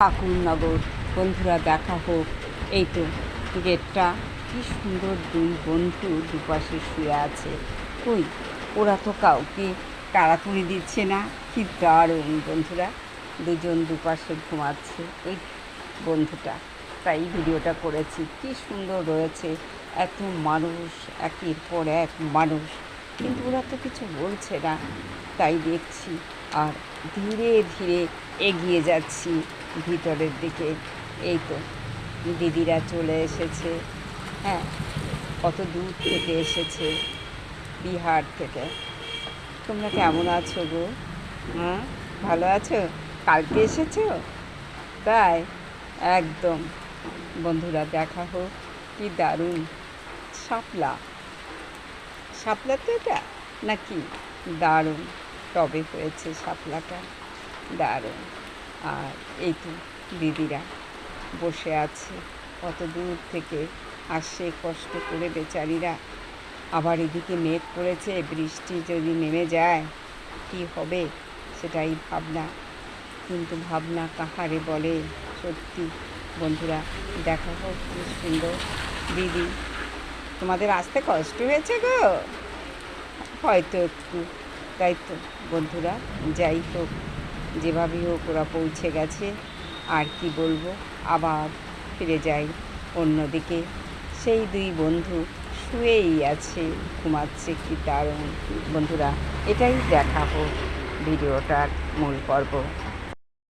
ঠাকুরনগর। বন্ধুরা দেখা হোক। এই তো গেটটা, কি সুন্দর দুই বন্ধু দুপাশে শুয়ে আছে। কই, ওরা তো কাউকে তাড়াতাড়ি দিচ্ছে না। কি দারুণ বন্ধুরা, দুজন দুপাশে ঘুমাচ্ছে ওই বন্ধুটা। তাই ভিডিওটা করেছি। কি সুন্দর রয়েছে, এত মানুষ, একের পর এক মানুষ, কিন্তু ওরা তো কিছু বলছে না। তাই দেখছি আর ধীরে ধীরে এগিয়ে যাচ্ছি ভিতরের দিকে। এই তো দিদিরা চলে এসেছে। হ্যাঁ, কত দূর থেকে এসেছে, বিহার থেকে। তোমরা কেমন আছো গো? হ্যাঁ, ভালো আছো? কালকে এসেছো? তাই একদম। বন্ধুরা দেখা হোক। কি দারুণ শাপলা, শাপলা তো এটা নাকি? দারুণ টবে হয়েছে শাপলাটা, দারুণ। আর এই তো দিদিরা বসে আছে, কত দূর থেকে আসছে কষ্ট করে বেচারিরা। আবার এদিকে মেঘ পড়েছে, বৃষ্টি যদি নেমে যায় কি হবে সেটাই ভাবনা। কিন্তু ভাবনা কাহারে বলে। সত্যি বন্ধুরা দেখা হোক। কি সুন্দর দিদি, তোমাদের আসতে কষ্ট হয়েছে গো হয়তো একটু। তাই তো বন্ধুরা, যাই হোক, যেভাবেই হোক ওরা পৌঁছে গেছে। আর কি বলবো, আবার ফিরে যাই অন্যদিকে। সেই দুই বন্ধু শুয়েই আছে, ঘুমাচ্ছে। কি দারুণ বন্ধুরা, এটাই দেখা হোক ভিডিওটার মূল পর্ব।